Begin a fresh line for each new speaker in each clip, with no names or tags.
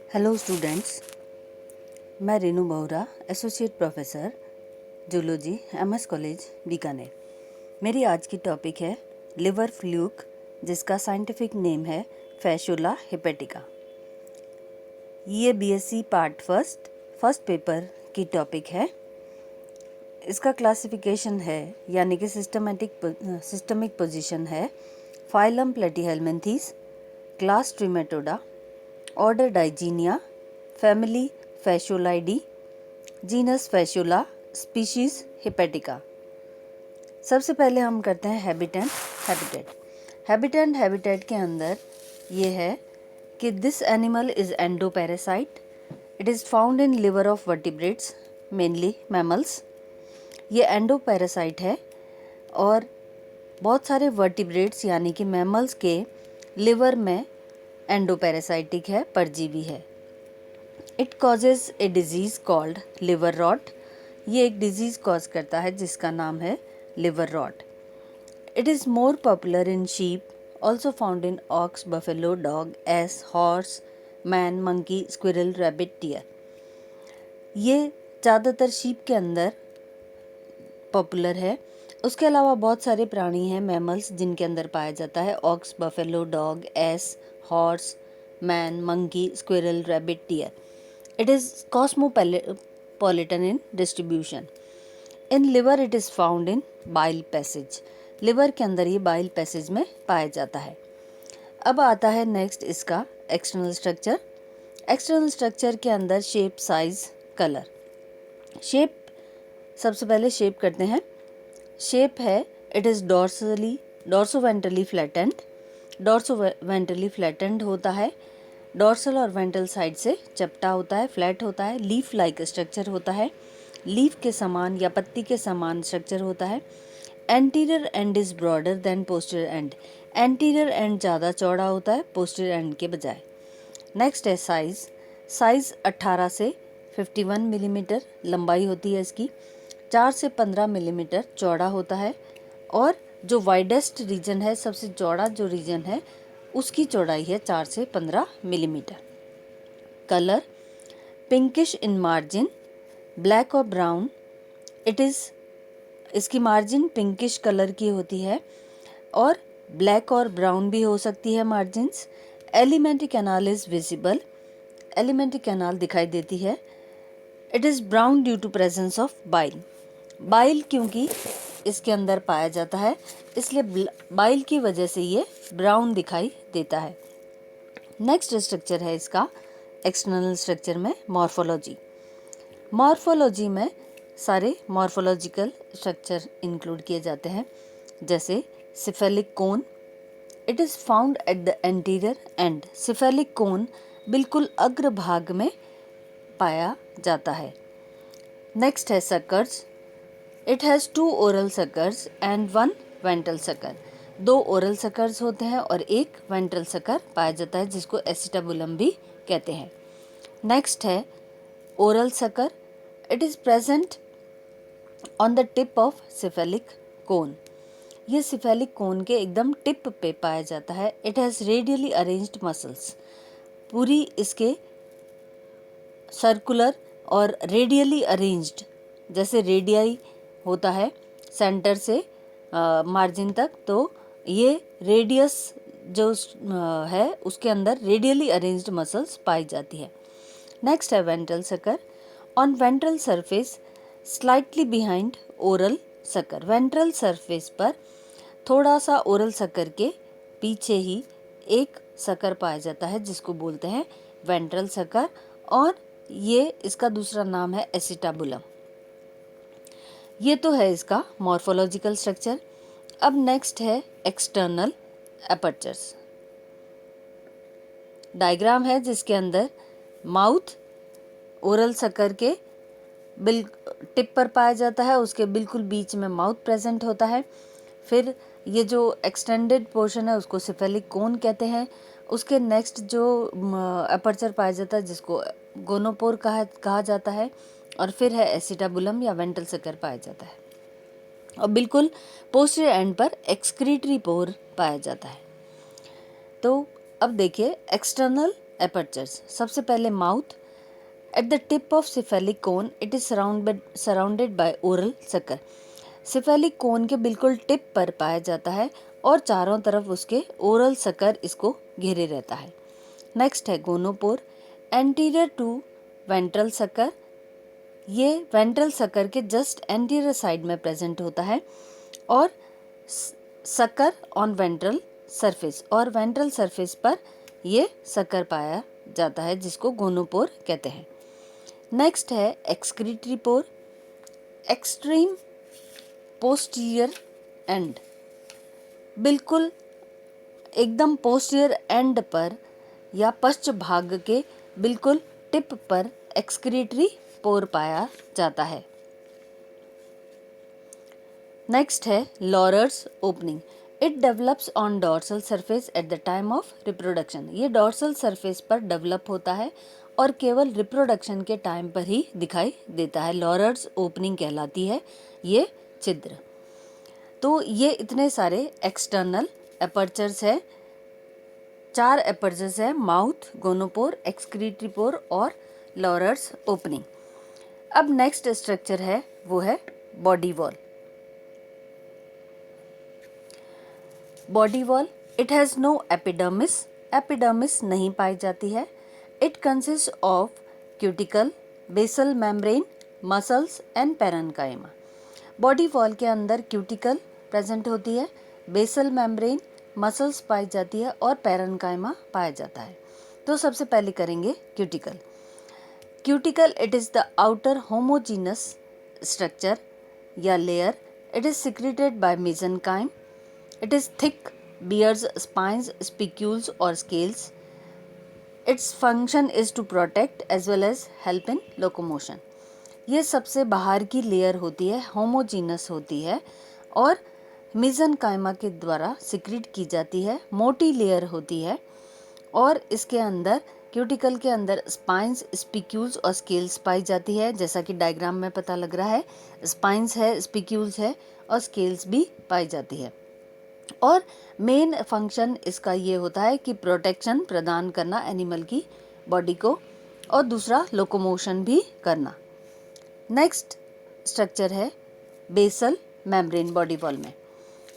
Hello students, मैं Renu Bahura, associate professor zoology, MS college Bikaner. मेरी आज की टॉपिक है लिवर फ्लूक, जिसका साइंटिफिक नेम है फैशुला हेपेटिका। ये बीएससी पार्ट फर्स्ट पेपर की टॉपिक है। इसका क्लासिफिकेशन है यानी कि सिस्टमिक पोजीशन है phylum Platyhelminthes, class Trematoda, order Digenea, family Fasciolidae, genus Fasciola, species hepatica. सबसे पहले हम करते हैं हैबिटेट। हैबिटेट के अंदर ये है कि this animal is endoparasite. It is found in liver of vertebrates, mainly mammals. ये एंडोपैरासाइट है और बहुत सारे वर्टिब्रेट्स यानी कि मैमल्स के लिवर में एंडोपैरासाइटिक है, परजीवी है। It causes a disease called liver rot. ये एक डिजीज़ कॉज करता है जिसका नाम है liver rot. It is more popular in sheep, also found in ox, buffalo, dog, ass, horse, man, monkey, squirrel, rabbit, deer. ये ज़्यादातर शीप के अंदर पॉपुलर है। उसके अलावा बहुत सारे प्राणी हैं, मैमल्स, जिनके अंदर पाया जाता है ox, buffalo, dog, ass, horse, man, monkey, squirrel, rabbit, deer. It is cosmopolitan in distribution. In liver it is found in bile passage. Liver के अंदर ये बाइल पैसेज में पाया जाता है। अब आता है नेक्स्ट इसका एक्सटर्नल स्ट्रक्चर। एक्सटर्नल स्ट्रक्चर के अंदर शेप, साइज, कलर। शेप, सबसे पहले शेप करते हैं। शेप है इट इज़ डॉर्सोवेंट्रली फ्लैटेंड। डॉर्सोवेंट्रली फ्लैटेंड होता है, डॉर्सल और वेंट्रल साइड से चपटा होता है, फ्लैट होता है, लीफ लाइक स्ट्रक्चर होता है, लीफ के समान या पत्ती के समान स्ट्रक्चर होता है। Anterior and is broader then posterior and. Anterior and ज़्यादा चौड़ा होता है पोस्टीरियर एंड के बजाय। नेक्स्ट है साइज। साइज 18 से 51 मिलीमीटर लंबाई होती है इसकी। 4 से 15 मिलीमीटर चौड़ा होता है और जो वाइडेस्ट रीजन है, सबसे चौड़ा जो रीजन है, उसकी चौड़ाई है 4 से 15 millimetre. Colour pinkish in margin, black और ब्राउन। इट इज़, इसकी मार्जिन पिंकिश कलर की होती है और ब्लैक और ब्राउन भी हो सकती है margins. Alimentary canal is visible. Alimentary canal दिखाई देती है। It is brown due to presence of bile. Bile क्योंकि इसके अंदर पाया जाता है, इसलिए बाइल की वजह से ये ब्राउन दिखाई देता है। नेक्स्ट स्ट्रक्चर है इसका एक्सटर्नल स्ट्रक्चर में मॉर्फोलॉजी। मॉर्फोलॉजी में सारे मॉर्फोलॉजिकल स्ट्रक्चर इंक्लूड किए जाते हैं, जैसे cephalic cone. It is found at the anterior end. Cephalic cone बिल्कुल अग्र भाग में पाया जाता है। नेक्स्ट है suckers. It has 2 oral suckers and 1 ventral sucker. 2 oral suckers होते हैं और एक वेंट्रल सकर पाया जाता है, जिसको एसिटाबुलम भी कहते हैं। नेक्स्ट है oral sucker. It is present on the tip of cephalic cone. ये सिफेलिक कोन के एकदम टिप पे पाया जाता है। It has radially arranged muscles. पूरी इसके सर्कुलर और रेडियली अरेंज्ड, जैसे रेडियाई होता है सेंटर से मार्जिन तक, तो ये रेडियस जो है उसके अंदर रेडियली अरेंज्ड मसल्स पाई जाती है। नेक्स्ट है ventral sucker. On ventral surface slightly behind oral sucker. Ventral surface पर थोड़ा सा ओरल सकर के पीछे ही एक सकर पाया जाता है, जिसको बोलते हैं वेंट्रल सकर, और ये इसका दूसरा नाम है एसिटाबुलम। ये तो है इसका मॉर्फोलॉजिकल स्ट्रक्चर। अब नेक्स्ट है एक्सटर्नल एपर्चर्स। डायग्राम है जिसके अंदर माउथ ओरल सकर के टिप पर पाया जाता है, उसके बिल्कुल बीच में माउथ प्रेजेंट होता है। फिर ये जो एक्सटेंडेड पोर्शन है उसको सिफेलिक कोन कहते हैं। उसके नेक्स्ट जो एपर्चर पाया जाता है जिसको गोनोपोर कहा जाता है, और फिर है एसिटाबुलम या वेंट्रल सकर पाया जाता है, और बिल्कुल पोस्टीरियर एंड पर एक्सक्रीटरी पोर पाया जाता है। तो अब देखिए एक्सटर्नल एपर्चर्स। सबसे पहले mouth. At the tip of cephalic cone it is surrounded by oral sucker. Cephalic cone के बिल्कुल टिप पर पाया जाता है और चारों तरफ उसके ओरल सकर इसको घेरे रहता है। नेक्स्ट है gonopore. Anterior to ventral sucker. ये वेंट्रल सकर के जस्ट एंटीरियर साइड में प्रेजेंट होता है और सकर ऑन वेंट्रल सरफेस, और वेंट्रल सरफेस पर ये सकर पाया जाता है जिसको गोनोपोर कहते हैं। नेक्स्ट है excretory pour. Extreme posterior and, बिल्कुल एकदम पोस्टीरियर एंड पर या पश्च भाग के बिल्कुल टिप पर एक्सक्रीटरी पोर पाया जाता है। नेक्स्ट है Laurer's opening. It develops on dorsal surface at the time of reproduction. ये डॉर्सल सरफेस पर डेवलप होता है और केवल रिप्रोडक्शन के टाइम पर ही दिखाई देता है। लॉरर्स ओपनिंग कहलाती है ये छिद्र। तो ये इतने सारे एक्सटर्नल एपर्चर्स है, 4 एपर्चर्स है, माउथ, गोनोपोर, एक्सक्रीटरी पोर और लॉरर्स ओपनिंग। अब नेक्स्ट स्ट्रक्चर है वो है body wall. Body wall, it has no epidermis. Epidermis नहीं पाई जाती है। It consist of cuticle, basal membrane, muscles and parenchyma. Body wall के अंदर क्यूटिकल प्रेजेंट होती है, बेसल मेम्ब्रेन, मसल्स पाई जाती है और पैरेन्काइमा पाया जाता है। तो सबसे पहले करेंगे cuticle. Cuticle, it is the outer homogenous structure या layer. It is secreted by mesenchyme. It is thick, bears spines, spicules or scales. Its function is to protect as well as help in locomotion. ये सबसे बाहर की layer होती है, homogeneous होती है और मेसेनकाइमा के द्वारा सिक्रीट की जाती है, मोटी लेयर होती है और इसके अंदर क्यूटिकल के अंदर स्पाइंस, स्पिक्यूल्स और स्केल्स पाई जाती है। जैसा कि डायग्राम में पता लग रहा है, स्पाइंस है, स्पिक्यूल्स है और स्केल्स भी पाई जाती है। और मेन फंक्शन इसका ये होता है कि प्रोटेक्शन प्रदान करना एनिमल की बॉडी को और दूसरा लोकोमोशन भी करना। नेक्स्ट स्ट्रक्चर है बेसल मेम्ब्रेन बॉडी वॉल में।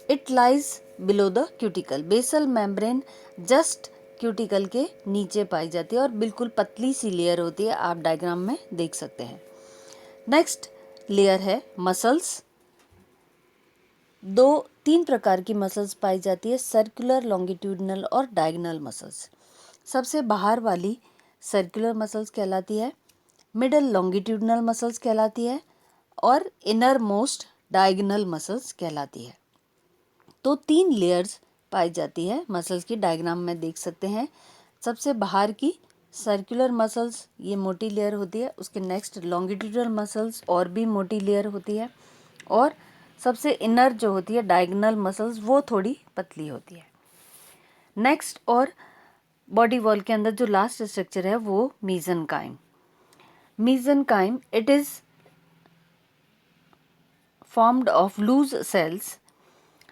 It lies below the cuticle. Basal membrane just cuticle के नीचे पाई जाती है और बिल्कुल पतली सी लेयर होती है, आप डायग्राम में देख सकते हैं। नेक्स्ट लेयर है मसल्स। 3 प्रकार की मसल्स पाई जाती है, सर्कुलर, लॉन्गिट्यूडनल और डायगोनल मसल्स। सबसे बाहर वाली सर्कुलर मसल्स कहलाती है, मिडल लॉन्गिट्यूडनल मसल्स कहलाती है और इनर मोस्ट डायगोनल मसल्स कहलाती है। तो 3 लेयर्स पाई जाती है मसल्स की, डायग्राम में देख सकते हैं। सबसे बाहर की सर्कुलर मसल्स ये मोटी लेयर होती है, उसके नेक्स्ट लॉन्गिट्यूडनल मसल्स और भी मोटी लेयर होती है और सबसे इनर जो होती है डायगोनल मसल्स वो थोड़ी पतली होती है। नेक्स्ट और बॉडी वॉल के अंदर जो लास्ट स्ट्रक्चर है वो mesenchyme. Mesenchyme, it is formed of loose cells.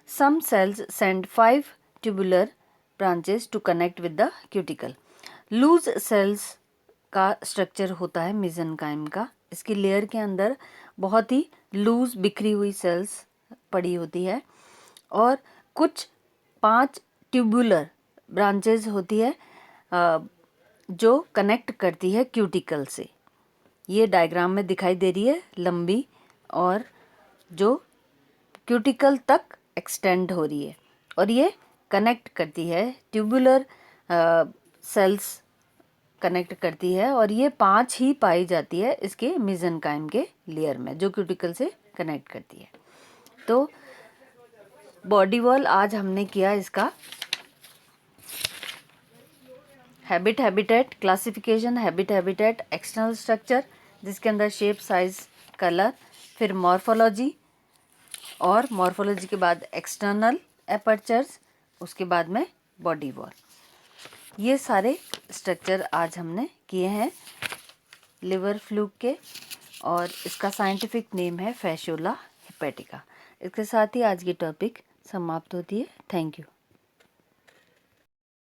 Some cells send 5 tubular branches to connect with the cuticle. Loose cells का स्ट्रक्चर होता है मेसेनकाइम का। इसकी लेयर के अंदर बहुत ही लूज बिखरी हुई सेल्स पड़ी होती है और कुछ 5 ट्यूबुलर ब्रांचेज होती है जो कनेक्ट करती है क्यूटिकल से। ये डायग्राम में दिखाई दे रही है, लंबी और जो क्यूटिकल तक एक्सटेंड हो रही है और ये कनेक्ट करती है, ट्यूबुलर सेल्स कनेक्ट करती है और ये 5 ही पाई जाती है इसके मेसेनकाइम के लेयर में जो क्यूटिकल से कनेक्ट करती है। तो बॉडी वॉल आज हमने किया इसका habit habitat classification, habit habitat, external structure जिसके अंदर शेप, साइज, कलर, फिर मॉर्फोलॉजी और मॉर्फोलॉजी के बाद एक्सटर्नल एपर्चर्स, उसके बाद में बॉडी वॉल। ये सारे स्ट्रक्चर आज हमने किए हैं लिवर फ्लूक के और इसका साइंटिफिक नेम है फैसियोला हेपेटिका। इसके साथ ही आज की टॉपिक समाप्त होती है। Thank you.